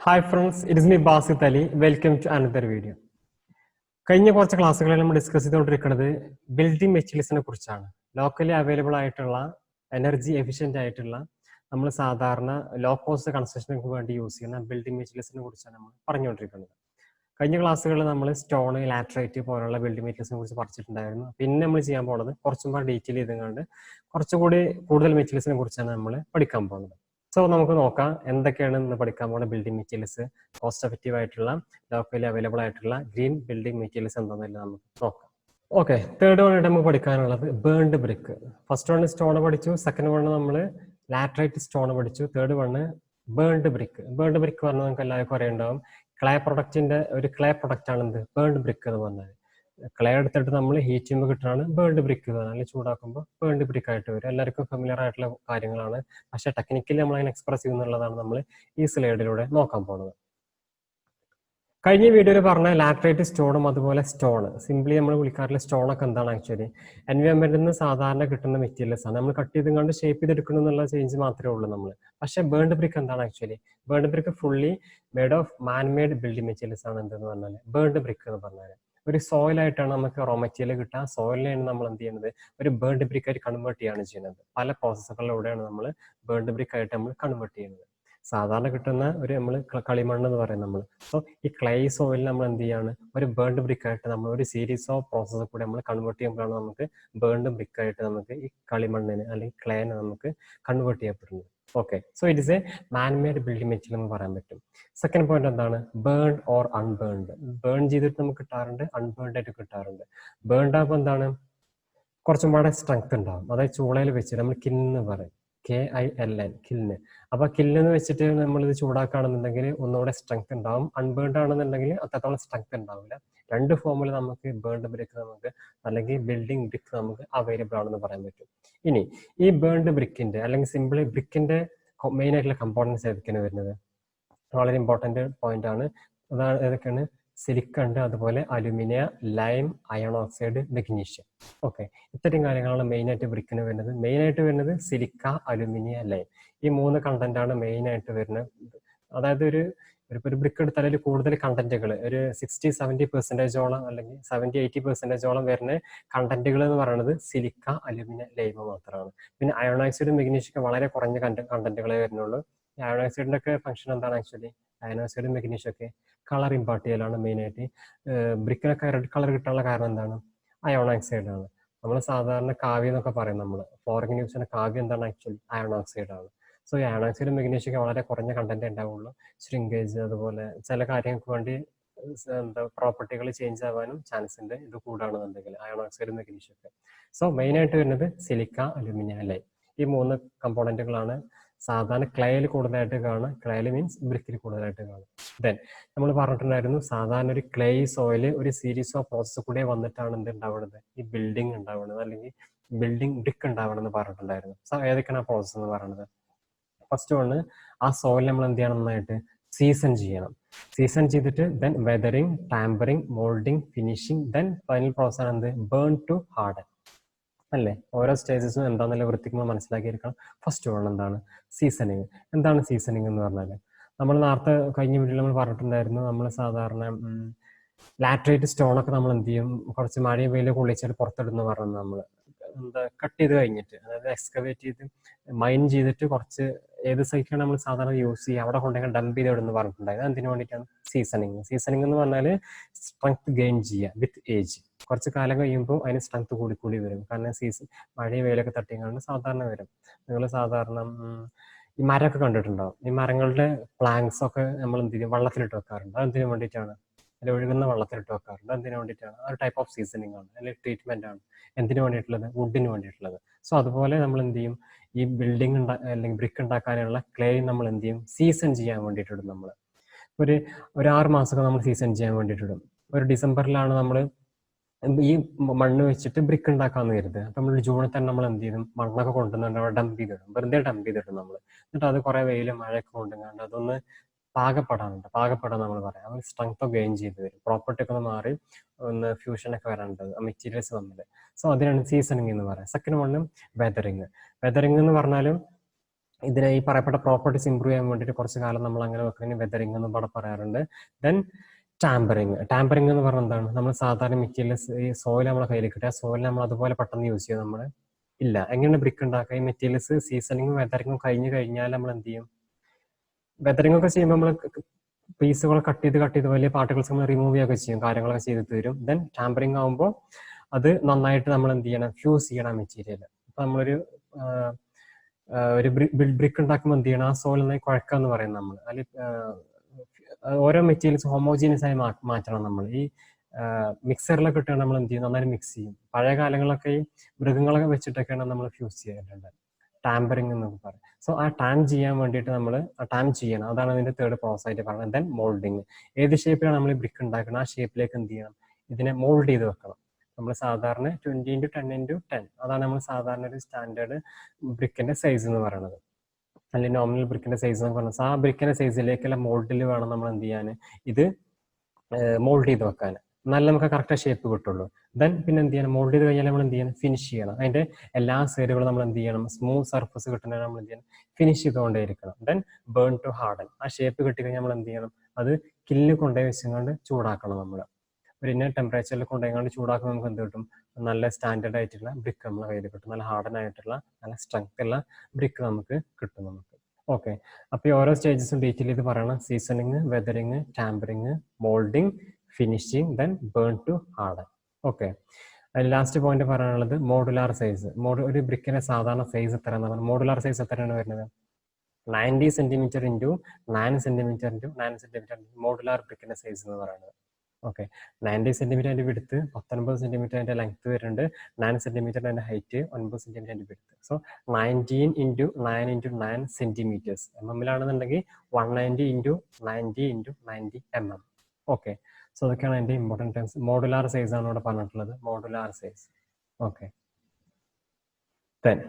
Hi friends, it is me Basit Ali. Welcome to another video. കഴിഞ്ഞ കുറച്ച് ക്ലാസ്സുകളിൽ നമ്മൾ ഡിസ്കസ് ചെയ്തുകൊണ്ടിരിക്കുന്നത് ബിൽഡിംഗ് മെറ്റീരിയൽസിനെ കുറിച്ചാണ്. ലോക്കലി അവൈലബിൾ ആയിട്ടുള്ള എനർജി എഫിഷ്യന്റ് ആയിട്ടുള്ള നമ്മൾ സാധാരണ ലോ കോസ്റ്റ് കൺസ്ട്രക്ഷനൊക്കെ വേണ്ടി യൂസ് ചെയ്യുന്ന ബിൽഡിംഗ് മെറ്റീരിയൽസിനെ കുറിച്ചാണ് നമ്മൾ പറഞ്ഞുകൊണ്ടിരിക്കുന്നത്. കഴിഞ്ഞ ക്ലാസ്സുകളിൽ നമ്മൾ സ്റ്റോൺ, ലാറ്ററൈറ്റ് പോലുള്ള ബിൽഡിംഗ് മെറ്റീരിയൽസിനെ കുറിച്ച് പഠിച്ചിട്ടുണ്ടായിരുന്നു. പിന്നെ നമ്മൾ ചെയ്യാൻ പോകുന്നത് കുറച്ചും കൂടി ഡീറ്റെയിൽ ചെയ്തുകൊണ്ട് കുറച്ചുകൂടി കൂടുതൽ മെറ്റീരിയൽസിനെ കുറിച്ചാണ് നമ്മൾ പഠിക്കാൻ പോകുന്നത്. സോ നമുക്ക് നോക്കാം എന്തൊക്കെയാണ് ഇന്ന് പഠിക്കാൻ പോകുന്ന ബിൽഡിംഗ് മെറ്റീരിയൽസ്, കോസ്റ്റ് എഫക്റ്റീവ് ആയിട്ടുള്ള ലോക്കലി അവൈലബിൾ ആയിട്ടുള്ള ഗ്രീൻ ബിൽഡിംഗ് മെറ്റീരിയൽസ് എന്താണെന്നെല്ലാം നമുക്ക് നോക്കാം. ഓക്കെ, തേർഡ് വൺ ആയിട്ട് നമുക്ക് പഠിക്കാനുള്ളത് burnt brick. First one stone പഠിച്ചു, സെക്കൻഡ് വൺ നമ്മൾ ലാറ്ററൈറ്റ് സ്റ്റോൺ പഠിച്ചു, third one burnt brick. Burnt brick പറഞ്ഞാൽ നമുക്ക് എല്ലാവർക്കും അറിയുണ്ടാവും, ക്ലേ പ്രൊഡക്റ്റിന്റെ ഒരു ക്ലേ പ്രൊഡക്റ്റ് ആണ് എന്ത് ബേൺഡ് ബ്രിക്ക് എന്ന് പറഞ്ഞാൽ. ക്ലേ എടുത്തിട്ട് നമ്മൾ ഹീറ്റ് ചെയ്യുമ്പോൾ കിട്ടുന്നതാണ് ബേൺഡ് ബ്രിക്ക്. അല്ലെങ്കിൽ ചൂടാക്കുമ്പോൾ ബേൺഡ് ബ്രിക്ക് ആയിട്ട് വരും. എല്ലാവർക്കും ഫെമിലിയർ ആയിട്ടുള്ള കാര്യങ്ങളാണ്, പക്ഷെ ടെക്നിക്കലി നമ്മൾ അതിനെ എക്സ്പ്രസ് ചെയ്യുന്നുള്ളതാണ് നമ്മൾ ഈ സ്ലൈഡിലൂടെ നോക്കാൻ പോകുന്നത്. കഴിഞ്ഞ വീഡിയോയിൽ പറഞ്ഞ ലാറ്ററൈറ്റ് സ്റ്റോണും അതുപോലെ സ്റ്റോൺ സിംപ്ലി നമ്മൾ വിളിക്കാറുള്ള സ്റ്റോണൊക്കെ എന്താണ് ആക്ച്വലി എൻവയോൺമെന്റിൽ നിന്ന് സാധാരണ കിട്ടുന്ന മെറ്റീരിയൽസ് ആണ്. നമ്മൾ കട്ട് ചെയ്ത് കണ്ട് ഷേപ്പ് ചെയ്തെടുക്കണം എന്നുള്ള ചേഞ്ച് മാത്രമേ ഉള്ളൂ നമ്മൾ. പക്ഷേ ബേൺഡ് ബ്രിക്ക് എന്താണ് actually? Burnt brick fully made of man made building materials ആണ്. എന്തെന്ന് പറഞ്ഞാൽ ബേൺഡ് ബ്രിക്ക് എന്ന് പറഞ്ഞാൽ ഒരു സോയിലായിട്ടാണ് നമുക്ക് റോ മെറ്റീരിയൽ കിട്ടുക. സോയിലിനെയാണ് നമ്മൾ എന്ത് ചെയ്യുന്നത്, ഒരു ബേൺഡ് ബ്രിക്ക് ആയിട്ട് കൺവേർട്ട് ചെയ്യാണ് ചെയ്യുന്നത്. പല പ്രോസസ്സുകളിലൂടെയാണ് നമ്മൾ ബേൺഡ് ബ്രിക്ക് ആയിട്ട് നമ്മൾ കൺവേർട്ട് ചെയ്യുന്നത്. സാധാരണ കിട്ടുന്ന ഒരു നമ്മൾ കളിമണ്ണ് എന്ന് പറയും നമ്മൾ. സോ ഈ ക്ലേ സോയിൽ നമ്മൾ എന്ത് ചെയ്യാണ്, ഒരു ബേൺഡ് ബ്രിക്ക് ആയിട്ട് നമ്മൾ ഒരു സീരീസ് ഓഫ് പ്രോസസ്സ് കൂടി നമ്മൾ കൺവേർട്ട് ചെയ്യുമ്പോഴാണ് നമുക്ക് ബേൺഡ് ബ്രിക്ക് ആയിട്ട് നമുക്ക് ഈ കളിമണ്ണിന് അല്ലെങ്കിൽ ക്ലേനെ നമുക്ക് കൺവേർട്ട് ചെയ്യപ്പെടുന്നത്. Okay, so it is A man-made building material എന്ന് പറയാൻ പറ്റും. സെക്കൻഡ് പോയിന്റ് എന്താണ്, ബേൺ ഓർ അൺബേൺഡ്. ബേൺ ചെയ്തിട്ട് നമുക്ക് കിട്ടാറുണ്ട്, അൺബേൺഡ് ആയിട്ട് കിട്ടാറുണ്ട്. ബേൺഡ് ആകുമ്പോൾ എന്താണ്, കുറച്ചും പാടെ സ്ട്രെങ്ത് ഉണ്ടാവും. അതായത് ചൂളയിൽ വെച്ചിട്ട് നമ്മൾ കില്ന്ന് പറയും, KILN കില്ല്. അപ്പൊ കില്ലെന്ന് വെച്ചിട്ട് നമ്മൾ ഇത് ചൂടാക്കുകയാണെന്നുണ്ടെങ്കിൽ ഒന്നുകൂടെ സ്ട്രെങ്ത് ഉണ്ടാവും. അൺബേൺഡ് ആണെന്നുണ്ടെങ്കിൽ അത്രത്തോളം സ്ട്രെങ്ത് ഉണ്ടാവില്ല. രണ്ട് ഫോമിൽ നമുക്ക് ബേൺഡ് ബ്രിക്ക് നമുക്ക് അല്ലെങ്കിൽ ബിൽഡിംഗ് ബ്രിക്ക് നമുക്ക് അവൈലബിൾ ആണെന്ന് പറയാൻ പറ്റും. ഇനി ഈ ബേൺഡ് ബ്രിക്കിന്റെ അല്ലെങ്കിൽ സിമ്പിളി ബ്രിക്കിന്റെ മെയിൻ ആയിട്ടുള്ള കമ്പോണൻസ് ഏതൊക്കെയാണ് വരുന്നത്? വളരെ ഇമ്പോർട്ടന്റ് പോയിന്റ് ആണ്. അതാണ് ഏതൊക്കെയാണ്? സിലിക്ക ഉണ്ട്, അതുപോലെ alumina, lime, iron oxide, magnesium. Okay, ഇത്തരം കാര്യങ്ങളാണ് മെയിൻ ആയിട്ട് ബ്രിക്കിന് വരുന്നത്. മെയിൻ ആയിട്ട് വരുന്നത് സിലിക്ക, അലുമിനിയ, ലൈം. ഈ മൂന്ന് കണ്ടന്റ് ആണ് മെയിൻ ആയിട്ട് വരുന്നത്. അതായത് ഒരു ബ്രിക്ക് എടുത്താൽ അതിൽ കൂടുതൽ കണ്ടന്റുകൾ ഒരു 60-70% അല്ലെങ്കിൽ 70-80% വരുന്ന കണ്ടന്റുകൾ എന്ന് പറയുന്നത് സിലിക്ക, അലുമിനിയ, ലൈം മാത്രമാണ്. പിന്നെ അയൺ ഓക്സൈഡും മെഗ്നീഷ്യം വളരെ കുറഞ്ഞ കണ്ടന്റുകളെ വരുന്നുള്ളൂ. അയൺ ഓക്സൈഡിന്റെ ഒക്കെ ഫംഗ്ഷൻ എന്താണ് ആക്ച്വലി? അയൺ ഓക്സൈഡും മെഗ്നീഷ്യം ഒക്കെ കളർ ഇമ്പാർട്ട് ചെയ്യലാണ് മെയിൻ ആയിട്ട്. ബ്രിക്കിനൊക്കെ റെഡ് കളർ കിട്ടാനുള്ള കാരണം എന്താണ്? അയൺ ഓക്സൈഡ് ആണ്. നമ്മൾ സാധാരണ കാവ്യം എന്നൊക്കെ പറയും നമ്മൾ, ഫ്ലോറിംഗ് ന്യൂസിന്റെ കാവ്യം എന്താണ് ആക്ച്വലി? അയൺ ഓക്സൈഡ് ആണ്. സോ ഈ അയൺ ഓക്സൈഡും മെഗ്നീഷ്യം ഒക്കെ വളരെ കുറഞ്ഞ കണ്ടന്റ് ഉണ്ടാവുള്ളൂ. ശ്രിങ്കേജ് അതുപോലെ ചില കാര്യങ്ങൾക്ക് വേണ്ടി എന്താ പ്രോപ്പർട്ടികൾ ചേഞ്ച് ആവാനും ചാൻസ് ഉണ്ട് ഇത് കൂടാണെന്നുണ്ടെങ്കിൽ അയൺ ഓക്സൈഡും മെഗ്നീഷ്യം ഒക്കെ. സോ മെയിൻ ആയിട്ട് വരുന്നത് സിലിക്ക, അലുമിനിയ, ലൈം. ഈ മൂന്ന് കമ്പോണന്റുകളാണ് സാധാരണ ക്ലേയിൽ കൂടുതലായിട്ട് കാണുക. ക്ലേയിൽ മീൻസ് ബ്രിക്കിൽ കൂടുതലായിട്ട് കാണും. ദെൻ നമ്മൾ പറഞ്ഞിട്ടുണ്ടായിരുന്നു, സാധാരണ ഒരു ക്ലേ സോയിൽ ഒരു സീരീസ് ഓഫ് പ്രോസസ് കൂടെ വന്നിട്ടാണ് എന്ത് ഉണ്ടാവുന്നത്, ഈ ബിൽഡിംഗ് ഉണ്ടാവുന്നത് അല്ലെങ്കിൽ ബിൽഡിംഗ് ബ്രിക്ക് ഉണ്ടാവണമെന്ന് പറഞ്ഞിട്ടുണ്ടായിരുന്നു. സോ ഏതൊക്കെയാണ് ആ പ്രോസസ് എന്ന് പറയുന്നത്? ഫസ്റ്റ് വണ്, ആ സോയിൽ നമ്മൾ എന്ത് ചെയ്യണം, നന്നായിട്ട് സീസൺ ചെയ്യണം. സീസൺ ചെയ്തിട്ട് then weathering, tempering, moulding, finishing, then final process ആണ് എന്ത്, ബേൺ ടു ഹാർഡൻ. അല്ലേ? ഓരോ സ്റ്റേജസും എന്താണെന്നുള്ള വൃത്തിക്ക് നമ്മൾ മനസ്സിലാക്കിയിരിക്കണം. ഫസ്റ്റ് വൺ എന്താണ്? സീസണിങ്. എന്താണ് സീസണിങ് എന്ന് പറഞ്ഞാൽ, നമ്മൾ നേരത്തെ കഴിഞ്ഞ വീഡിയോയിൽ നമ്മൾ പറഞ്ഞിട്ടുണ്ടായിരുന്നു, നമ്മൾ സാധാരണ ലാറ്ററൈറ്റ് സ്റ്റോണൊക്കെ നമ്മൾ എന്ത് ചെയ്യും, കുറച്ച് മഴയും വെയിലും കൊള്ളിച്ചിട്ട് പുറത്തിടുന്ന പറഞ്ഞത് നമ്മൾ എന്താ കട്ട് ചെയ്ത് കഴിഞ്ഞിട്ട്, അതായത് എക്സ്കവേറ്റ് ചെയ്ത് മൈൻ ചെയ്തിട്ട് കുറച്ച് ഏത് സൈറ്റിലാണ് നമ്മൾ സാധാരണ യൂസ് ചെയ്യുക അവിടെ കൊണ്ടുപോയി ഡംപ് ചെയ്ത് ഇടുന്ന് പറഞ്ഞിട്ടുണ്ടായത്. എന്തിനു വേണ്ടിയിട്ടാണ്? സീസണിങ്. സീസണിങ് എന്ന് പറഞ്ഞാൽ സ്ട്രെങ്ത് ഗെയിൻ ചെയ്യുക വിത്ത് ഏജ്. കുറച്ച് കാലം കഴിയുമ്പോൾ അതിന് സ്ട്രെങ്ത് കൂടി വരും. കാരണം സീസൺ മഴയും വെയിലൊക്കെ തട്ടിയാണ് സാധാരണ വരും. നിങ്ങൾ സാധാരണ ഈ മരമൊക്കെ കണ്ടിട്ടുണ്ടാവും. ഈ മരങ്ങളുടെ പ്ലാങ്ക്സ് ഒക്കെ നമ്മൾ എന്ത് ചെയ്യും, വെള്ളത്തിലിട്ട് വെക്കാറുണ്ട്. അതെന്തിനു വേണ്ടിയിട്ടാണ്? അതിൽ ഒഴുകുന്ന വെള്ളത്തിലിട്ട് വെക്കാറുണ്ട്. എന്തിനു വേണ്ടിയിട്ടാണ്? ആ ഒരു ടൈപ്പ് ഓഫ് സീസണിങ് ആണ്, അല്ലെങ്കിൽ ട്രീറ്റ്മെന്റ് ആണ്. എന്തിനു വേണ്ടിയിട്ടുള്ളത്? വുഡിന് വേണ്ടിയിട്ടുള്ളത്. സോ അതുപോലെ നമ്മൾ എന്ത് ചെയ്യും, ഈ ബിൽഡിംഗ് അല്ലെങ്കിൽ ബ്രിക്ക് ഉണ്ടാക്കാനുള്ള ക്ലേ നമ്മൾ എന്ത് ചെയ്യും, സീസൺ ചെയ്യാൻ വേണ്ടിയിട്ടിടും. നമ്മൾ ഒരു 6 മാസമൊക്കെ നമ്മൾ സീസൺ ചെയ്യാൻ വേണ്ടിയിട്ടിടും. ഒരു ഡിസംബറിലാണ് നമ്മൾ ഈ മണ്ണ് വെച്ചിട്ട് ബ്രിക്ക് ഉണ്ടാക്കാന്ന് കരുതുക. അപ്പൊ നമ്മൾ ജൂണിൽ തന്നെ നമ്മൾ എന്ത് ചെയ്യും, മണ്ണൊക്കെ കൊണ്ടുവന്നിട്ട് അവിടെ ഡംപ് ചെയ്തിടും. വെറുതെ ഡംപ് ചെയ്തിടും നമ്മൾ. എന്നിട്ട് അത് കുറെ വെയിലും മഴയൊക്കെ കൊണ്ടുവന്നാണ്ട് അതൊന്ന് പാകപ്പെടാൻ നമ്മൾ പറയാം. അത് സ്ട്രെങ്ത് ഒക്കെ ഗെയിൻ ചെയ്ത് വരും, പ്രോപ്പർട്ടി ഒക്കെ ഒന്ന് മാറി ഒന്ന് ഫ്യൂഷൻ ഒക്കെ വരാനുണ്ട് മെറ്റീരിയൽസ് തമ്മിൽ. സോ അതിനാണ് സീസണിങ് എന്ന് പറയാം. Second one weathering. വെതറിങ് എന്ന് പറഞ്ഞാലും ഇതിനെ ഈ പറയപ്പെട്ട പ്രോപ്പർട്ടീസ് ഇമ്പ്രൂവ് ചെയ്യാൻ വേണ്ടിയിട്ട് കുറച്ച് കാലം നമ്മൾ അങ്ങനെ വെക്കുന്നതിന് വെതറിംഗ് എന്ന് ഇവിടെ പറയാറുണ്ട്. ദെൻ ടാമ്പറിംഗ് എന്ന് പറഞ്ഞാൽ എന്താണ്? നമ്മൾ സാധാരണ മെറ്റീരിയൽസ് ഈ സോയിൽ നമ്മളെ കയ്യിൽ കിട്ടുക, ആ സോയിൽ നമ്മൾ അതുപോലെ പെട്ടെന്ന് യൂസ് ചെയ്യും നമ്മൾ ഇല്ല. എങ്ങനെ ബ്രിക്ക് ഉണ്ടാക്കുക? ഈ മെറ്റീരിയൽസ് സീസണിങ്ങും വെതറിങ്ങും കഴിഞ്ഞ് കഴിഞ്ഞാൽ നമ്മൾ എന്ത് ചെയ്യും? വെതറിംഗ് ഒക്കെ ചെയ്യുമ്പോൾ നമ്മൾ പീസുകൾ കട്ട് ചെയ്ത് വലിയ പാർട്ടിക്കിൾസ് നമ്മൾ റിമൂവ് ചെയ്യുകയൊക്കെ ചെയ്യും, കാര്യങ്ങളൊക്കെ ചെയ്ത് തരും. ദെൻ ടാമ്പറിംഗ് ആകുമ്പോൾ അത് നന്നായിട്ട് നമ്മൾ എന്ത് ചെയ്യണം? ഫ്യൂസ് ചെയ്യണം മെറ്റീരിയൽ. അപ്പൊ നമ്മളൊരു ഒരു ബ്രിക്ക് ഉണ്ടാക്കുമ്പോൾ എന്ത് ചെയ്യണം? ആ സോയിൽ നന്നായി കുഴക്കുക എന്ന് പറയും നമ്മൾ. അതിൽ ഓരോ മെറ്റീരിയൽസ് ഹോമോജീനിയസ് ആയി മാറ്റണം നമ്മൾ. ഈ മിക്സറിലൊക്കെ ഇട്ടാണ് നമ്മൾ എന്ത് ചെയ്യും? നന്നായി മിക്സ് ചെയ്യും. പഴയ കാലങ്ങളിലൊക്കെ ഈ മൃഗങ്ങളൊക്കെ വെച്ചിട്ടൊക്കെയാണ് നമ്മൾ ഫ്യൂസ് ചെയ്യാറുണ്ട്, ടാമ്പറിംഗ് എന്നൊക്കെ പറയും. സോ ആ ടാൻ ചെയ്യാൻ വേണ്ടിയിട്ട് നമ്മൾ ടാൻ ചെയ്യണം, അതാണ് അതിന്റെ തേർഡ് പ്രോസസ് ആയിട്ട് പറയുന്നത്. Then moulding. ഏത് ഷേപ്പിലാണ് നമ്മൾ ബ്രിക്ക് ഉണ്ടാക്കുന്നത് ആ ഷേപ്പിലേക്ക് എന്ത് ചെയ്യണം? ഇതിനെ മോൾഡ് ചെയ്ത് വെക്കണം. നമ്മൾ സാധാരണ 20x10x10 അതാണ് നമ്മൾ സാധാരണ ഒരു സ്റ്റാൻഡേർഡ് ബ്രിക്കിന്റെ സൈസ് എന്ന് പറയുന്നത്, അല്ലെങ്കിൽ നോമിനൽ ബ്രിക്കിന്റെ സൈസ് എന്ന് പറയുന്നത്. ആ ബ്രിക്കിന്റെ സൈസിലേക്കുള്ള മോൾഡിൽ വേണം നമ്മൾ എന്ത് ചെയ്യാൻ? ഇത് മോൾഡ് ചെയ്ത് വെക്കാൻ. എന്നാലും നമുക്ക് കറക്റ്റ് ഷേപ്പ് കിട്ടുള്ളൂ. ദെൻ പിന്നെ എന്ത് ചെയ്യണം? മോൾഡ് ചെയ്ത് കഴിഞ്ഞാൽ നമ്മൾ എന്ത് ചെയ്യണം? ഫിനിഷ് ചെയ്യണം. അതിന്റെ എല്ലാ സൈഡുകളും നമ്മൾ എന്ത് ചെയ്യണം? സ്മൂത്ത് സർഫസ് കിട്ടുന്നതിന് നമ്മൾ എന്ത് ചെയ്യണം? ഫിനിഷ് ചെയ്തുകൊണ്ടേയിരിക്കണം. Then burn to harden. ആ ഷേപ്പ് കിട്ടിക്കഴിഞ്ഞാൽ നമ്മൾ എന്ത് ചെയ്യണം? അത് കില്ലിൽ കൊണ്ടുപോയി വെച്ചുകൊണ്ട് ചൂടാക്കണം. നമ്മൾ ഒരു ഇന്ന ടെമ്പറേച്ചറിൽ കൊണ്ടുപോയി ചൂടാക്കുമ്പോൾ നമുക്ക് എന്ത് കിട്ടും? നല്ല സ്റ്റാൻഡേർഡ് ആയിട്ടുള്ള ബ്രിക്ക് നമ്മളെ കയ്യിൽ കിട്ടും. നല്ല ഹാർഡൻ ആയിട്ടുള്ള നല്ല സ്ട്രെങ്ത് ഉള്ള ബ്രിക്ക് നമുക്ക് കിട്ടും നമുക്ക്. ഓക്കെ, അപ്പൊ ഈ ഓരോ സ്റ്റേജസും ഡീറ്റെയിൽ ചെയ്ത് പറയണം. Seasoning, weathering, tempering, moulding, finishing, then burn to harden. Okay, അതിൽ ലാസ്റ്റ് പോയിന്റ് പറയാനുള്ളത് മോഡുലാർ സൈസ്. ഒരു ബ്രിക്കിന്റെ സാധാരണ സൈസ് എത്ര എന്ന് പറഞ്ഞാൽ മോഡുലാർ സൈസ് എത്രയാണ് വരുന്നത്? 90 centimetre into 9 centimetre into 9 centimetre modular ബ്രിക്കിന്റെ സൈസ് എന്ന് പറയുന്നത്. ഓക്കെ, 90 സെന്റിമീറ്റർ അതിന്റെ വിഡ്ത്ത്, 19 സെന്റിമീറ്റർ അതിന്റെ ലെങ്ത് വരുന്നുണ്ട്, 9 സെന്റിമീറ്റർ അതിന്റെ ഹൈറ്റ്, 9 സെന്റിമീറ്റർ അതിന്റെ width. So 19 into 9 into 9 centimetres. MM-ലാണെന്നുണ്ടെങ്കിൽ 190 into 90 into 90 mm. Okay, so അതൊക്കെയാണ് അതിന്റെ ഇമ്പോർട്ടൻറ്റ് ടേംസ്. മോഡുലാർ സൈസ് ആണ് ഇവിടെ പറഞ്ഞിട്ടുള്ളത്, modular size. Okay, then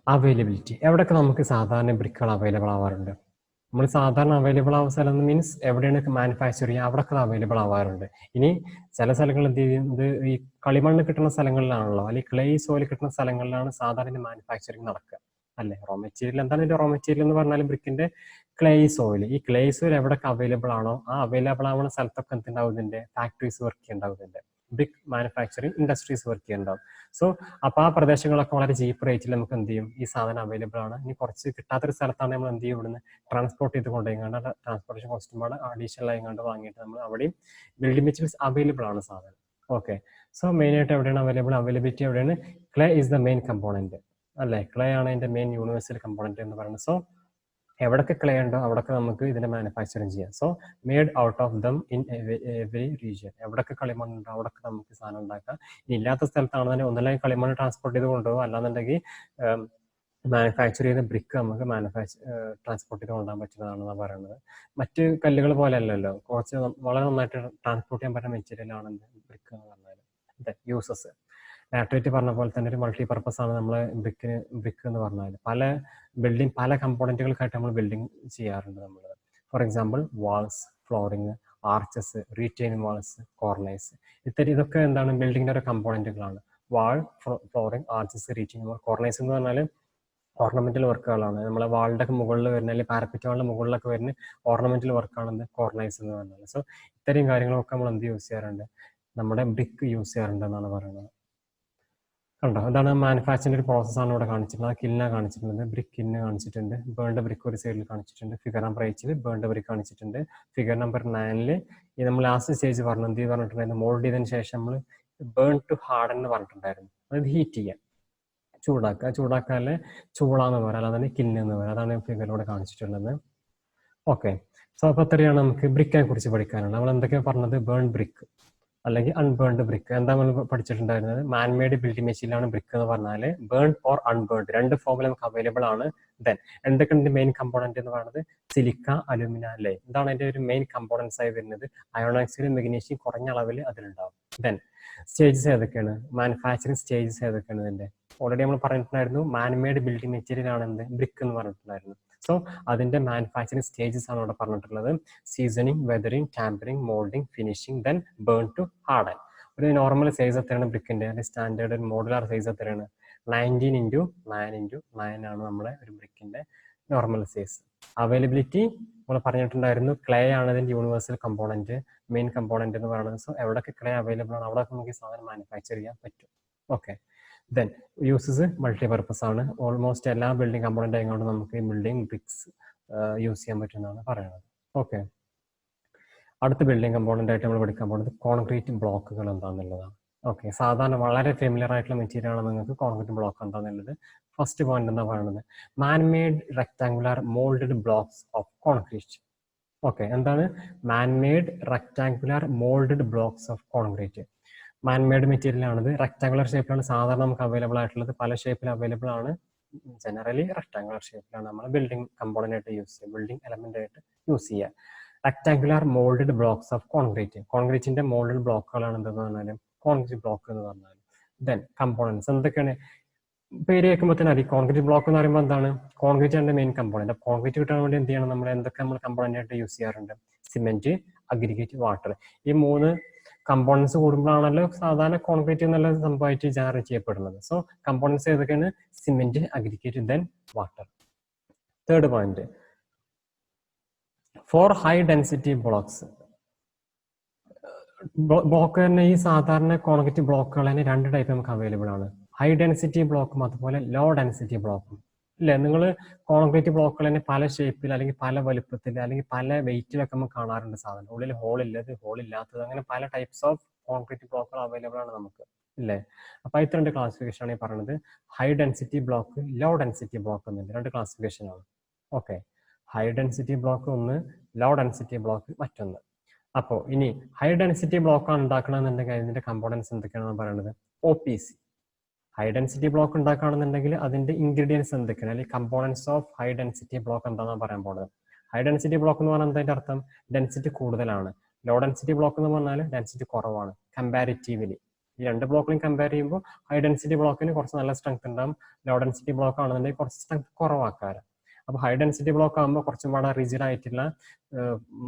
availability. എവിടെയൊക്കെ നമുക്ക് സാധാരണ ബ്രിക്കുകൾ അവൈലബിൾ ആവാറുണ്ട്? നമ്മൾ സാധാരണ അവൈലബിൾ ആവുന്ന സ്ഥലം മീൻസ് എവിടെയാണ് മാനുഫാക്ചർ ചെയ്യുക അവിടെയൊക്കെ അവൈലബിൾ ആവാറുണ്ട്. ഇനി ചില സ്ഥലങ്ങളിൽ എന്ത് ചെയ്യുന്നത്? ഈ കളിമണ്ണ് കിട്ടുന്ന സ്ഥലങ്ങളിലാണല്ലോ, അല്ലെങ്കിൽ ക്ലേ സോയിൽ കിട്ടുന്ന സ്ഥലങ്ങളിലാണ് സാധാരണ മാനുഫാക്ചറിങ് നടക്കുക, അല്ലെ? റോ മെറ്റീരിയൽ എന്താണ്? ഇതിന്റെ റോ മെറ്റീരിയൽ എന്ന് പറഞ്ഞാൽ ബ്രിക്കിന്റെ ക്ലേ സോയിൽ. ഈ ക്ലേ സോയിൽ എവിടെയൊക്കെ അവൈലബിൾ ആണോ ആ അവൈലബിൾ ആവുന്ന സ്ഥലത്തൊക്കെ എന്തുണ്ടാവും? ഇതിന്റെ ഫാക്ടറീസ് വർക്ക് ചെയ്യുന്നുണ്ടാവും, ഇതിന്റെ ബ്രിക്ക് മാനുഫാക്ചറിങ് ഇൻഡസ്ട്രീസ് വർക്ക് ചെയ്യുന്നുണ്ടാവും. സോ അപ്പൊ ആ പ്രദേശങ്ങളൊക്കെ വളരെ ചീപ്പ് റേറ്റിൽ നമുക്ക് എന്ത് ചെയ്യും? ഈ സാധനം അവൈലബിൾ ആണ്. ഇനി കുറച്ച് കിട്ടാത്തൊരു സ്ഥലത്താണ് നമ്മൾ എന്ത് ചെയ്യും? ഇവിടുന്ന് ട്രാൻസ്പോർട്ട് ചെയ്ത് കൊണ്ടുപോയിങ്ങാണ്ട് ട്രാൻസ്പോർട്ടേഷൻ കോസ്റ്റും പാടെ അഡീഷണൽ ആയിങ്ങാണ്ട് വാങ്ങിയിട്ട് നമ്മൾ അവിടെയും ബിൽഡിംഗ് മെറ്റീരിയൽസ് അവൈലബിൾ ആണ് സാധനം. ഓക്കെ, സോ മെയിൻ ആയിട്ട് എവിടെയാണ് അവൈലബിലിറ്റി എവിടെയാണ്? Clay is the main component, അല്ലെ? ക്ലേ ആണ് അതിന്റെ മെയിൻ യൂണിവേഴ്സൽ കമ്പോണന്റ് എന്ന് പറയുന്നത്. സോ എവിടൊക്കെ ക്ലേ ഉണ്ടോ അവിടൊക്കെ നമുക്ക് ഇതിന്റെ മാനുഫാക്ചറിങ് ചെയ്യാം. So made out of them in every region. എവിടൊക്കെ കളിമണ്ണ് ഉണ്ടോ അവിടൊക്കെ നമുക്ക് സാധനം ഉണ്ടാക്കാം. ഇനി ഇല്ലാത്ത സ്ഥലത്താണെന്നുണ്ടെങ്കിൽ ഒന്നല്ലെങ്കിൽ കളിമണ്ണ് ട്രാൻസ്പോർട്ട് ചെയ്ത് കൊണ്ടുപോകും, അല്ലാന്നുണ്ടെങ്കിൽ മാനുഫാക്ചർ ചെയ്ത ബ്രിക്ക് നമുക്ക് ട്രാൻസ്പോർട്ട് ചെയ്ത് കൊണ്ടുപോകാൻ പറ്റുന്നതാണെന്നാണ് പറയുന്നത്. മറ്റ് കല്ലുകൾ പോലെ അല്ലല്ലോ, കുറച്ച് വളരെ നന്നായിട്ട് ട്രാൻസ്പോർട്ട് ചെയ്യാൻ പറ്റുന്ന മെറ്റീരിയൽ ആണ് ബ്രിക്ക് എന്ന് പറഞ്ഞാൽ. യൂസസ് ലാറ്ററേറ്റ് പറഞ്ഞ പോലെ തന്നെ ഒരു മൾട്ടി പർപ്പസ് ആണ് നമ്മളെ ബ്രിക്ക് എന്ന് പറഞ്ഞാൽ. പല കമ്പോണന്റുകൾക്കായിട്ട് നമ്മൾ ബിൽഡിംഗ് ചെയ്യാറുണ്ട് നമ്മൾ. For example walls, flooring, arches, retaining walls, corners, ഇതൊക്കെ എന്താണ്? ബിൽഡിങ്ങിന്റെ ഒരു കമ്പോണന്റുകളാണ്. Wall, flooring, arches, retaining wall. Corners എന്ന് പറഞ്ഞാൽ ഓർണമെന്റൽ വർക്കുകളാണ്. നമ്മളെ വാളിന്റെ ഒക്കെ മുകളിൽ വരുന്ന അല്ലെങ്കിൽ പാരപ്പറ്റ് വാളിന്റെ മുകളിലൊക്കെ വരുന്ന ഓർണമെന്റൽ വർക്കാണ് കോർണേഴ്സ് എന്ന് പറഞ്ഞാൽ. സോ ഇത്തരം കാര്യങ്ങളൊക്കെ നമ്മൾ എന്ത് യൂസ് ചെയ്യാറുണ്ട്? നമ്മുടെ ബ്രിക്ക് യൂസ് ചെയ്യാറുണ്ട് എന്നാണ് പറയുന്നത്. കണ്ടോ, അതാണ് മാനുഫാക്ചറിന്റെ ഒരു പ്രോസസ്സാണ് ഇവിടെ കാണിച്ചിട്ടുള്ളത്. കില്ലിനെ കാണിച്ചിട്ടുണ്ട്, ബ്രിക്ക് കില്ലിനെ കാണിച്ചിട്ടുണ്ട്, ബേൺഡ് ബ്രിക്ക് ഒരു സൈഡിൽ കാണിച്ചിട്ടുണ്ട്, ഫിഗർ നമ്പർ 8 ബേൺഡ് ബ്രിക്ക് കാണിച്ചിട്ടുണ്ട്, ഫിഗർ നമ്പർ 9 ഈ നമ്മൾ ലാസ്റ്റ് സ്റ്റേജ് പറഞ്ഞു എന്ത് പറഞ്ഞിട്ടുണ്ടായിരുന്നു? മോൾഡ് ചെയ്തതിന് ശേഷം നമ്മൾ ബേൺ ടു ഹാർഡൻ എന്ന് പറഞ്ഞിട്ടുണ്ടായിരുന്നു. അതായത് ഹീറ്റ് ചെയ്യാൻ, ചൂടാക്കാല്ലേ ചൂളാന്ന് പറയാം, അല്ലാതെ കില്ല് എന്ന് പറയാം. അതാണ് ഫിഗറിലൂടെ കാണിച്ചിട്ടുള്ളത്. ഓക്കെ, സോ അപ്പൊ അത്രയാണ് നമുക്ക് ബ്രിക്കിനെ കുറിച്ച് പഠിക്കാനുള്ളത്. നമ്മൾ എന്തൊക്കെയാണ് പറഞ്ഞത്? ബേൺ ബ്രിക്ക് അല്ലെങ്കിൽ അൺബേൺഡ് ബ്രിക്ക്. എന്താ നമ്മൾ പഠിച്ചിട്ടുണ്ടായിരുന്നത്? മാൻമെയ്ഡ് ബിൽഡിംഗ് മെറ്റീരിയലാണ് ബ്രിക്ക് എന്ന് പറഞ്ഞാൽ. ബേൺ ഓർ അൺബേൺഡ് രണ്ട് ഫോമിൽ നമുക്ക് അവൈലബിൾ ആണ്. ദെൻ എന്തൊക്കെയാണ് മെയിൻ കമ്പോണന്റ് എന്ന് പറയുന്നത്? സിലിക്ക, അലുമിന, ലേ. എന്താണ് അതിന്റെ ഒരു മെയിൻ കമ്പോണൻസ് ആയി വരുന്നത്? അയോൺ ഓക്സൈഡ്, മെഗ്നീഷ്യം കുറഞ്ഞ അളവിൽ അതിലുണ്ടാവും. ദെൻ സ്റ്റേജസ് ഏതൊക്കെയാണ്? മാനുഫാക്ചറിങ് സ്റ്റേജസ് ഏതൊക്കെയാണ് ഇതിന്റെ? ഓൾറെഡി നമ്മൾ പറഞ്ഞിട്ടുണ്ടായിരുന്നു മാൻമെയ്ഡ് ബിൽഡിംഗ് മെറ്റീരിയൽ ആണ് എന്ത്? ബ്രിക്ക് എന്ന് പറഞ്ഞിട്ടുണ്ടായിരുന്നു. സോ അതിന്റെ മാനുഫാക്ചറിങ് സ്റ്റേജസ് ആണ് ഇവിടെ പറഞ്ഞിട്ടുള്ളത്. Seasoning, weathering, tempering, moulding, finishing, then burn to harden. ഒരു നോർമൽ സൈസ് എത്രയാണ് ബ്രിക്കിന്റെ? അല്ലെങ്കിൽ സ്റ്റാൻഡേർഡ് മോഡുലാർ സൈസ് എത്രയാണ്? 19 ഇൻറ്റു 9 ഇൻറ്റു 9 ആണ് നമ്മുടെ ഒരു ബ്രിക്കിന്റെ നോർമൽ സൈസ്. അവൈലബിലിറ്റി നമ്മൾ പറഞ്ഞിട്ടുണ്ടായിരുന്നു, ക്ലേ ആണ് ഇതിൻ്റെ യൂണിവേഴ്സൽ കമ്പോണൻറ്റ്, മെയിൻ കമ്പോണൻറ്റ് എന്ന് പറയുന്നത്. സോ എവിടെയൊക്കെ ക്ലേ അവൈലബിൾ ആണ് അവിടെയൊക്കെ നമുക്ക് ഈ സാധനം മാനുഫാക്ചർ ചെയ്യാൻ പറ്റും. ഓക്കെ, ദെൻ യൂസസ് മൾട്ടിപർപ്പസ് ആണ്. ഓൾമോസ്റ്റ് എല്ലാ ബിൽഡിംഗ് കമ്പോണൻ്റ് ആയതുകൊണ്ട് നമുക്ക് ഈ ബിൽഡിംഗ് ബ്രിക്സ് യൂസ് ചെയ്യാൻ പറ്റുമെന്നാണ് പറയുന്നത്. ഓക്കെ, അടുത്ത ബിൽഡിംഗ് കമ്പോണൻ്റ് ആയിട്ട് നമ്മൾ പഠിക്കാൻ പോകുന്നത് കോൺക്രീറ്റ് ബ്ലോക്കുകൾ എന്താണെന്നുള്ളതാണ്. ഓക്കെ, സാധാരണ വളരെ ഫെമിലിയർ ആയിട്ടുള്ള മെറ്റീരിയൽ ആണ് നിങ്ങൾക്ക് കോൺക്രീറ്റ് ബ്ലോക്ക് എന്താണെന്നുള്ളത്. ഫസ്റ്റ് പോയിന്റ് എന്താ പറയുന്നത്, manmade rectangular moulded blocks of concrete. Okay, എന്താണ് manmade rectangular moulded blocks of concrete? Manmade material ആണിത്, റെക്ടാങ്കുലർ ഷേപ്പിലാണ് സാധാരണ നമുക്ക് അവൈലബിൾ ആയിട്ടുള്ളത്. പല ഷേപ്പിൽ അവൈലബിൾ ആണ്, ജനറലി റെക്ടാങ്കുലർ ഷേപ്പിലാണ് നമ്മൾ ബിൽഡിംഗ് കമ്പോണൻ്റ് ആയിട്ട് യൂസ് ചെയ്യുക, ബിൽഡിംഗ് എലമെന്റ് ആയിട്ട് യൂസ് ചെയ്യുക. Rectangular moulded blocks of concrete, കോൺക്രീറ്റിന്റെ മോൾഡഡ് ബ്ലോക്കുകളാണ് എന്തെന്ന് പറഞ്ഞാൽ കോൺക്രീറ്റ് ബ്ലോക്ക് എന്ന് പറഞ്ഞാൽ. ദെൻ കമ്പോണൻസ് എന്തൊക്കെയാണ്? പേര് കേൾക്കുമ്പോൾ തന്നെ അറിയാം, കോൺക്രീറ്റ് ബ്ലോക്ക് എന്ന് പറയുമ്പോൾ എന്താണ്, കോൺക്രീറ്റ് ആണ് മെയിൻ കമ്പോണന്റ്. കോൺക്രീറ്റ് കിട്ടാൻ വേണ്ടി എന്ത് ചെയ്യണം, നമ്മൾ എന്തൊക്കെ നമ്മൾ കമ്പോണന്റ് ആയിട്ട് യൂസ് ചെയ്യാറുണ്ട്? Cement, aggregate, water. ഈ 3 കമ്പോണൻസ് കൂടുമ്പോഴാണല്ലോ സാധാരണ കോൺക്രീറ്റ് എന്നുള്ള സംഭവമായിട്ട് ജനറേറ്റ് ചെയ്യപ്പെടുന്നത്. സോ കമ്പോണൻസ് ഏതൊക്കെയാണ്? Cement, aggregate, then water. Third point, for high density blocks. Block തന്നെ ഈ സാധാരണ കോൺക്രീറ്റ് ബ്ലോക്കുകൾ തന്നെ 2 ടൈപ്പ് നമുക്ക് അവൈലബിൾ ആണ്. ഹൈ ഡെൻസിറ്റി ബ്ലോക്കും അതുപോലെ ലോ ഡെൻസിറ്റി ബ്ലോക്കും. ഇല്ലേ, നിങ്ങൾ കോൺക്രീറ്റ് ബ്ലോക്കുകൾ തന്നെ പല ഷേപ്പിൽ അല്ലെങ്കിൽ പല വലുപ്പത്തിൽ അല്ലെങ്കിൽ പല വെയിറ്റിലൊക്കെ നമുക്ക് കാണാറുണ്ട്. സാധനം ഉള്ളിൽ ഹോൾ ഇല്ലത്, ഹോൾ ഇല്ലാത്തത്, അങ്ങനെ പല ടൈപ്സ് ഓഫ് കോൺക്രീറ്റ് ബ്ലോക്കുകൾ അവൈലബിൾ ആണ് നമുക്ക്, ഇല്ലേ. അപ്പൊ ഇത് 2 ക്ലാസിഫിക്കേഷൻ ആണ് ഈ പറയുന്നത്, high density block, low density block എന്നുണ്ട്. 2 ക്ലാസിഫിക്കേഷൻ ആണ്. ഓക്കെ, ഹൈ ഡെൻസിറ്റി ബ്ലോക്ക് ഒന്ന്, ലോ ഡെൻസിറ്റി ബ്ലോക്ക് മറ്റൊന്ന്. അപ്പോൾ ഇനി ഹൈ ഡെൻസിറ്റി ബ്ലോക്ക് ആണ് ഉണ്ടാക്കണമെന്നുണ്ടെങ്കിൽ അതിന്റെ കമ്പോണൻസ് എന്തൊക്കെയാണെന്ന് പറയുന്നത്? OPC. ഹൈ ഡെൻസിറ്റി ബ്ലോക്ക് ഉണ്ടാക്കുകയാണെന്നുണ്ടെങ്കിൽ അതിന്റെ ഇൻഗ്രീഡിയൻസ് എന്തൊക്കെയാണ്, അല്ലെങ്കിൽ components of high density block എന്താണെന്ന് പറയാൻ പോകുന്നത്. ഹൈ ഡെൻസിറ്റി ബ്ലോക്ക് എന്ന് പറഞ്ഞാൽ അതിന്റെ അർത്ഥം ഡെൻസിറ്റി കൂടുതലാണ്. ലോ ഡെൻസിറ്റി ബ്ലോക്ക് എന്ന് പറഞ്ഞാൽ ഡെൻസിറ്റി കുറവാണ് കമ്പാരിറ്റീവ്ലി. ഈ 2 ബ്ലോക്കിലും കമ്പയർ ചെയ്യുമ്പോൾ ഹൈ ഡെൻസിറ്റി ബ്ലോക്കിന് കുറച്ച് നല്ല സ്ട്രെങ്ത് ഉണ്ടാവും, ലോ ഡെൻസിറ്റി ബ്ലോക്ക് ആണെന്നുണ്ടെങ്കിൽ കുറച്ച് സ്ട്രെങ്ത് കുറവാക്കാറ്. അപ്പോൾ ഹൈ ഡെൻസിറ്റി ബ്ലോക്ക് ആകുമ്പോൾ കുറച്ചും പാടെ റിജിഡ് ആയിട്ടുള്ള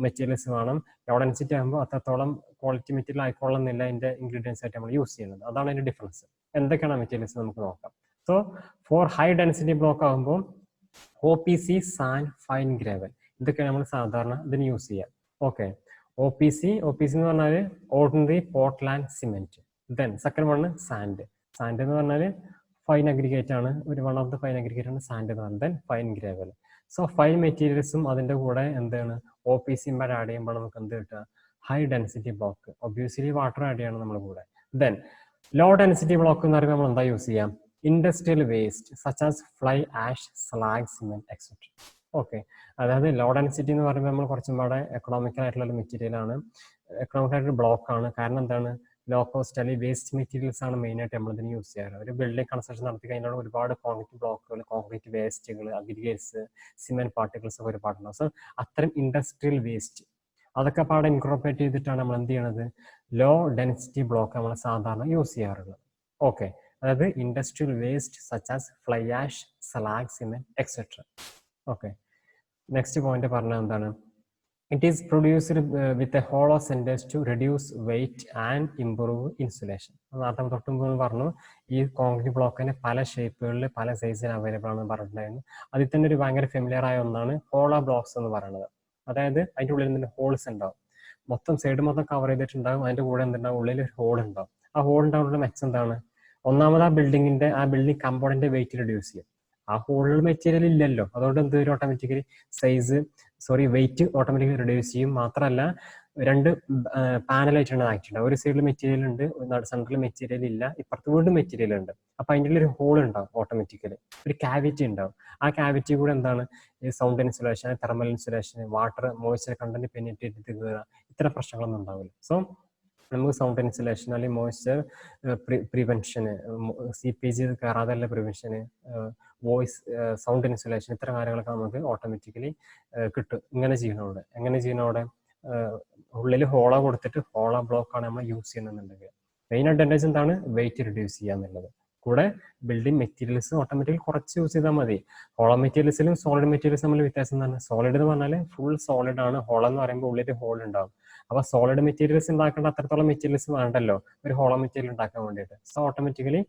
മെറ്റീരിയൽസ് വേണം. ലോ ഡെൻസിറ്റി ആകുമ്പോൾ അത്രത്തോളം ക്വാളിറ്റി മെറ്റീരിയൽ ആയിക്കൊള്ളുന്നില്ല അതിന്റെ ഇൻഗ്രീഡിയൻസ് ആയിട്ട് നമ്മൾ യൂസ് ചെയ്യുന്നത്. അതാണ് അതിന്റെ ഡിഫറൻസ്. എന്തൊക്കെയാണ് മെറ്റീരിയൽസ് നമുക്ക് നോക്കാം. So for high density block ആകുമ്പോൾ OPC, സാൻഡ്, ഫൈൻ ഗ്രേവൽ, ഇതൊക്കെ നമ്മൾ സാധാരണ ഇതിന് യൂസ് ചെയ്യാം. ഓക്കെ, OPC എന്ന് പറഞ്ഞാൽ ordinary Portland cement. Then second one sand. Sand എന്ന് പറഞ്ഞാൽ ഫൈൻ അഗ്രിഗേറ്റ് ആണ്, ഒരു one of the fine aggregate ആണ് സാൻഡ് എന്ന് പറഞ്ഞാൽ. Then fine gravel. So fine മെറ്റീരിയൽസും അതിന്റെ കൂടെ എന്താണ് OPC ആഡ് ചെയ്യുമ്പോൾ നമുക്ക് എന്ത് കിട്ടുക? High density block. Obviously water add ചെയ്യണം നമ്മുടെ കൂടെ. ദെൻ ലോ ഡെൻസിറ്റി ബ്ലോക്ക് എന്ന് പറയുമ്പോൾ നമ്മൾ എന്താ യൂസ് ചെയ്യാം? Industrial waste such as fly ash, slag, cement etcetera. Okay, അതായത് ലോ ഡെൻസിറ്റി എന്ന് പറയുമ്പോൾ നമ്മൾ കുറച്ചും കൂടെ എക്കണോമിക്കൽ ആയിട്ടുള്ള മെറ്റീരിയൽ ആണ്, എക്കണോമിക് ആയിട്ടുള്ള ബ്ലോക്ക് ആണ്. കാരണം എന്താണ്, ലോ കോസ്റ്റ് അല്ലെങ്കിൽ വേസ്റ്റ് മെറ്റീരിയൽസ് ആണ് മെയിൻ ആയിട്ട് നമ്മൾ ഇതിന് യൂസ് ചെയ്യാറ്. ഒരു ബിൽഡിംഗ് കൺസ്ട്രക്ഷൻ നടത്തി കഴിഞ്ഞാൽ ഒരുപാട് കോൺക്രീറ്റ് ബ്ലോക്കുകൾ, കോൺക്രീറ്റ് വേസ്റ്റുകൾ, അഗ്രിഗേറ്റ്സ്, സിമെന്റ് പാർട്ടിക്കിൾസ് ഒക്കെ ഒരുപാടുണ്ടാവും. സോ അത്തരം ഇൻഡസ്ട്രിയൽ വേസ്റ്റ് അതൊക്കെ പാടെ ഇൻകോർപ്പറേറ്റ് ചെയ്തിട്ടാണ് നമ്മൾ എന്ത് ചെയ്യണത്? ലോ ഡെൻസിറ്റി ബ്ലോക്ക് നമ്മൾ സാധാരണ യൂസ് ചെയ്യാറുള്ളത്. ഓക്കെ, അതായത് industrial waste such as fly ash, slag, cement etcetera. Okay, next point പറഞ്ഞത് എന്താണ്? It is produced with a hollow centers to reduce weight and improve insulation. നേരത്തെ തൊട്ടുമുമ്പ് പറഞ്ഞു ഈ കോൺക്രീറ്റ് ബ്ലോക്കിന് പല ഷേപ്പുകളിൽ പല സൈസിൽ അവൈലബിൾ ആണെന്ന് പറഞ്ഞിട്ടുണ്ടായിരുന്നു. അതിൽ തന്നെ ഒരു ഭയങ്കര ഫെമിലിയർ ആയ ഒന്നാണ് ഹോളോ ബ്ലോക്സ് എന്ന് പറയുന്നത്. അതായത് അതിൻ്റെ ഉള്ളിൽ നിന്ന് ഹോൾസ് ഉണ്ടാവും, മൊത്തം സൈഡ് മൊത്തം കവർ ചെയ്തിട്ടുണ്ടാവും, അതിന്റെ കൂടെ എന്തുണ്ടാവും? ഉള്ളിൽ ഒരു ഹോൾ ഉണ്ടാവും. ആ ഹോൾ ഉണ്ടാവുന്ന മെച്ചം എന്താണ്? ഒന്നാമത് ആ ബിൽഡിംഗ് കമ്പോണന്റ് വെയിറ്റ് റെഡ്യൂസ് ചെയ്യും. ആ ഹോളിൽ മെറ്റീരിയൽ ഇല്ലല്ലോ, അതുകൊണ്ട് എന്ത് വരും? ഓട്ടോമാറ്റിക്കലി വെയിറ്റ് ഓട്ടോമാറ്റിക്കലി റെഡ്യൂസ് ചെയ്യും. മാത്രമല്ല 2 പാനലായിട്ടാണ് ആക്കിയിട്ടുണ്ടാവും. ഒരു സൈഡിൽ മെറ്റീരിയൽ ഉണ്ട്, സെൻട്രൽ മെറ്റീരിയൽ ഇല്ല, ഇപ്പുറത്ത് വീണ്ടും മെറ്റീരിയൽ ഉണ്ട്. അപ്പൊ അതിൻ്റെ ഉള്ളിൽ ഒരു ഹോൾ ഉണ്ടാവും, ഓട്ടോമാറ്റിക്കലി ഒരു ക്യാവിറ്റി ഉണ്ടാവും. ആ ക്യാവിറ്റി കൂടെ എന്താണ്? ഈ sound insulation, thermal insulation, water moisture content penetrate ചെയ്ത് കയറുക, ഇത്തരം പ്രശ്നങ്ങളൊന്നും ഉണ്ടാവില്ല. സോ നമുക്ക് സൗണ്ട് ഇൻസുലേഷൻ അല്ലെങ്കിൽ മോയ്സ്ചർ പ്രിവെൻഷന്, CPG കയറാതെയുള്ള പ്രിവെൻഷന്, വോയിസ് സൗണ്ട് ഇൻസുലേഷൻ, ഇത്തരം കാര്യങ്ങളൊക്കെ നമുക്ക് ഓട്ടോമാറ്റിക്കലി കിട്ടും ഇങ്ങനെ ചെയ്യുന്നതോടെ. എങ്ങനെ ചെയ്യുന്നതോടെ? ഉള്ളിൽ ഹോളോ കൊടുത്തിട്ട് ഹോളോ ബ്ലോക്കാണ് നമ്മൾ യൂസ് ചെയ്യുന്നുണ്ടെങ്കിൽ മെയിൻ അഡ്വാൻറ്റേജ് എന്താണ്? വെയിറ്റ് റിഡ്യൂസ് ചെയ്യുക എന്നുള്ളത്. കൂടെ ബിൽഡിംഗ് മെറ്റീരിയൽസ് ഓട്ടോമാറ്റിക്കലി കുറച്ച് യൂസ് ചെയ്താൽ മതി. ഹോളോ മെറ്റീരിയൽസിലും സോളിഡ് മെറ്റീരിയൽസ് തമ്മിൽ വ്യത്യാസം എന്താണ്? സോളിഡ് എന്ന് പറഞ്ഞാൽ ഫുൾ സോളിഡ് ആണ്, ഹോളോ എന്ന് പറയുമ്പോൾ ഉള്ളിൽ ഹോൾ ഉണ്ടാവും. അപ്പൊ സോളിഡ് മെറ്റീരിയൽസ് ഉണ്ടാക്കേണ്ട അത്രത്തോളം മെറ്റീരിയൽസ് വേണ്ടല്ലോ ഒരു ഹോളോ മെറ്റീരിയൽ ഉണ്ടാക്കാൻ വേണ്ടിയിട്ട്. സോ ഓട്ടോമാറ്റിക്കലി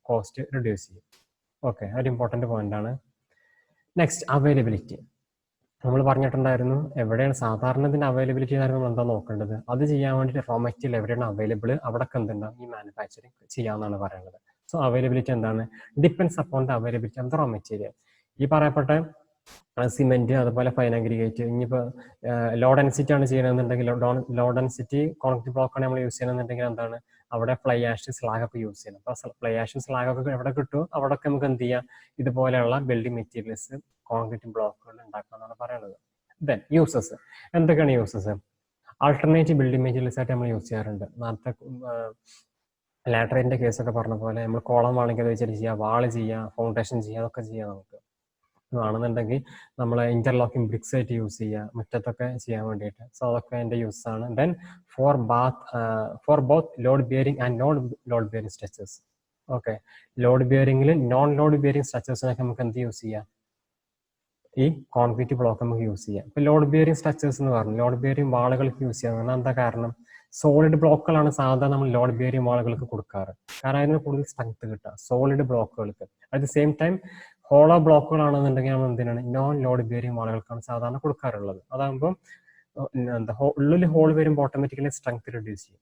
കോസ്റ്റ് റിഡ്യൂസ് ചെയ്യും. ഓക്കെ, ഒരു ഇമ്പോർട്ടന്റ് പോയിന്റ് ആണ്. Next availability. നമ്മൾ പറഞ്ഞിട്ടുണ്ടായിരുന്നു എവിടെയാണ് സാധാരണ ഇതിന്റെ അവൈലബിലിറ്റി ആയിരുന്നു നമ്മൾ എന്താ നോക്കേണ്ടത്. അത് ചെയ്യാൻ വേണ്ടിയിട്ട് റോ മെറ്റീരിയൽ എവിടെയാണ് അവൈലബിൾ അവിടെയൊക്കെ എന്തുണ്ടാവും ഈ മാനുഫാക്ചറിങ് ചെയ്യാമെന്നാണ് പറയുന്നത്. സോ അവൈലബിലിറ്റി എന്താണ്? Depends upon the availability of the raw material. ഈ പറയപ്പെട്ട സിമെന്റ് അതുപോലെ ഫൈൻ അഗ്രിഗേറ്റ്, ഇനിയിപ്പോൾ ലോ ഡെൻസിറ്റി ആണ് ചെയ്യണമെന്നുണ്ടെങ്കിൽ ലോ ഡെൻസിറ്റി കോൺക്രീറ്റ് ബ്ലോക്ക് ആണ് നമ്മൾ യൂസ് ചെയ്യണമെന്നുണ്ടെങ്കിൽ എന്താണ് അവിടെ ഫ്ലൈ ആഷ് സ്ലാഗ് ഒക്കെ യൂസ് ചെയ്യണം. അപ്പോൾ ഫ്ലൈ ആഷ് സ്ലാഗ് ഒക്കെ എവിടെ കിട്ടുമോ അവിടെയൊക്കെ നമുക്ക് എന്ത് ചെയ്യാം ഇതുപോലെയുള്ള ബിൽഡിംഗ് മെറ്റീരിയൽസ് കോൺക്രീറ്റ് ബ്ലോക്കുകൾ ഉണ്ടാക്കാമെന്നാണ് പറയുന്നത്. ദെൻ യൂസസ് എന്തൊക്കെയാണ് യൂസസ്? ആൾട്ടർനേറ്റീവ് ബിൽഡിംഗ് മെറ്റീരിയൽസ് ആയിട്ട് നമ്മൾ യൂസ് ചെയ്യാറുണ്ട്. നേരത്തെ ലാറ്ററൈറ്റിന്റെ കേസൊക്കെ പറഞ്ഞ പോലെ നമ്മൾ കോളം ആണെങ്കിൽ അത് വെച്ചിട്ട് ചെയ്യാം, വാള് ചെയ്യാം, ഫൗണ്ടേഷൻ ചെയ്യാം, അതൊക്കെ ചെയ്യാം. നമുക്ക് ആണെന്നുണ്ടെങ്കിൽ നമ്മൾ ഇന്റർലോക്കിംഗ് ബ്രിക്സ് ആയിട്ട് യൂസ് ചെയ്യുക മുറ്റത്തൊക്കെ ചെയ്യാൻ വേണ്ടിയിട്ട്. സോ അതൊക്കെ എൻ്റെ യൂസ് ആണ്. Then for both load bearing and non load bearing structures. Okay, load ബിയറിംഗിലും നോൺ ലോഡ് ബിയറിംഗ് സ്ട്രക്ചേഴ്സിനൊക്കെ നമുക്ക് എന്ത് യൂസ് ചെയ്യാം? ഈ കോൺക്രീറ്റ് ബ്ലോക്ക് നമുക്ക് യൂസ് ചെയ്യാം. ഇപ്പൊ ലോഡ് ബിയറിംഗ് സ്ട്രക്ചേഴ്സ് എന്ന് പറഞ്ഞു, ലോഡ് ബിയറിംഗ് വാളുകൾക്ക് യൂസ് ചെയ്യാൻ പറഞ്ഞാൽ എന്താ കാരണം? സോളിഡ് ബ്ലോക്കുകളാണ് സാധാരണ നമ്മൾ ലോഡ് ബിയറിംഗ് വാളുകൾക്ക് കൊടുക്കാറ്. കാരണം അതിന് കൂടുതൽ സ്ട്രെങ്ത് കിട്ടുക സോളിഡ് ബ്ലോക്കുകൾക്ക്. At the same time hollow ബ്ലോക്കുകളാണെന്നുണ്ടെങ്കിൽ നമ്മൾ എന്തിനാണ് നോൺ ലോഡ് ബിയറിംഗ് വാളുകൾക്കാണ് സാധാരണ കൊടുക്കാറുള്ളത്. അതാകുമ്പോൾ എന്താ ഉള്ളിൽ ഹോൾ വരുമ്പോൾ ഓട്ടോമാറ്റിക്കലി സ്ട്രെങ്ത് റിഡ്യൂസ് ചെയ്യും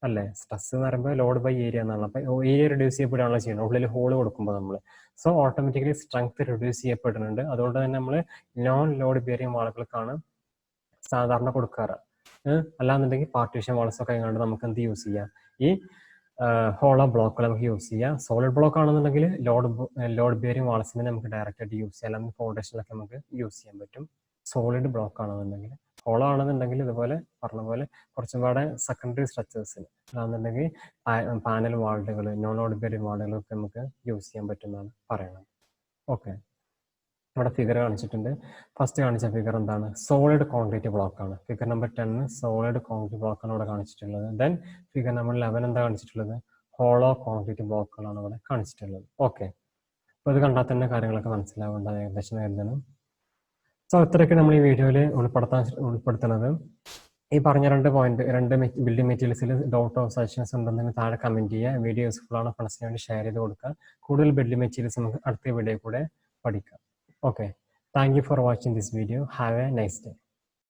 അല്ലേ? സ്ട്രെസ് എന്ന് പറയുമ്പോൾ ലോഡ് ബൈ ഏരിയ എന്നാണ്. അപ്പൊ ഏരിയ റിഡ്യൂസ് ചെയ്യപ്പെടുകയാണല്ലോ ചെയ്യുന്നത് ഉള്ളിൽ ഹോൾ കൊടുക്കുമ്പോൾ നമ്മൾ. സോ ഓട്ടോമാറ്റിക്കലി സ്ട്രെങ്ത് റിഡ്യൂസ് ചെയ്യപ്പെടുന്നുണ്ട്. അതുകൊണ്ട് തന്നെ നമ്മൾ നോൺ ലോഡ് ബിയറിംഗ് വാളുകൾക്കാണ് സാധാരണ കൊടുക്കാറ്. അല്ലാന്നുണ്ടെങ്കിൽ പാർട്ടീഷൻ വാൾസ് ഒക്കെ കണ്ട് നമുക്ക് എന്ത് യൂസ് ചെയ്യാം? ഈ ഹോളോ ബ്ലോക്കുകൾ നമുക്ക് യൂസ് ചെയ്യാം. സോളിഡ് ബ്ലോക്ക് ആണെന്നുണ്ടെങ്കിൽ ലോഡ് ബിയറിംഗ് വാൾസിനെ നമുക്ക് ഡയറക്റ്റ് ആയിട്ട് യൂസ് ചെയ്യാം, അല്ലെങ്കിൽ ഫൗണ്ടേഷനിലൊക്കെ നമുക്ക് യൂസ് ചെയ്യാൻ പറ്റും. സോളിഡ് ബ്ലോക്ക് ആണെന്നുണ്ടെങ്കിൽ. ഹോളോ ആണെന്നുണ്ടെങ്കിൽ ഇതുപോലെ പറഞ്ഞ പോലെ കുറച്ചും കൂടെ സെക്കൻഡറി സ്ട്രക്ചേഴ്സിന് അല്ലാന്നുണ്ടെങ്കിൽ പാനൽ വാൾഡുകൾ, നോൺ ലോഡ് ബിയറിംഗ് വാൾഡുകളൊക്കെ നമുക്ക് യൂസ് ചെയ്യാൻ പറ്റുമെന്നാണ് പറയുന്നത്. ഓക്കെ, ഇവിടെ ഫിഗർ കാണിച്ചിട്ടുണ്ട്. ഫസ്റ്റ് കാണിച്ച ഫിഗർ എന്താണ്? സോളിഡ് കോൺക്രീറ്റ് ബ്ലോക്ക് ആണ്. Figure number 10 solid concrete block ആണ് ഇവിടെ കാണിച്ചിട്ടുള്ളത്. ദെൻ ഫിഗർ നമ്പർ 11 എന്താ കാണിച്ചിട്ടുള്ളത്? ഹോളോ കോൺക്രീറ്റ് ബ്ലോക്കുകളാണ് ഇവിടെ കാണിച്ചിട്ടുള്ളത്. ഓക്കെ, അപ്പോൾ ഇത് കണ്ടാൽ തന്നെ കാര്യങ്ങളൊക്കെ മനസ്സിലാവേണ്ട ഏകദേശം കരുതണം. സോ ഇത്രയൊക്കെ നമ്മൾ ഈ വീഡിയോയിൽ ഉൾപ്പെടുത്തുന്നത്. ഈ പറഞ്ഞ രണ്ട് ബിൽഡിംഗ് മെറ്റീരിയൽസിൽ ഡൗട്ടോ സജഷൻസ് ഉണ്ടെങ്കിൽ താഴെ കമന്റ് ചെയ്യുക. വീഡിയോ യൂസ്ഫുൾ ആണ്, ഫ്രണ്ട്സിന് വേണ്ടി ഷെയർ ചെയ്ത് കൊടുക്കുക. കൂടുതൽ ബിൽഡിംഗ് മെറ്റീരിയൽസ് നമുക്ക് അടുത്ത വീഡിയോ കൂടെ പഠിക്കാം. Okay, thank you for watching this video. Have a nice day.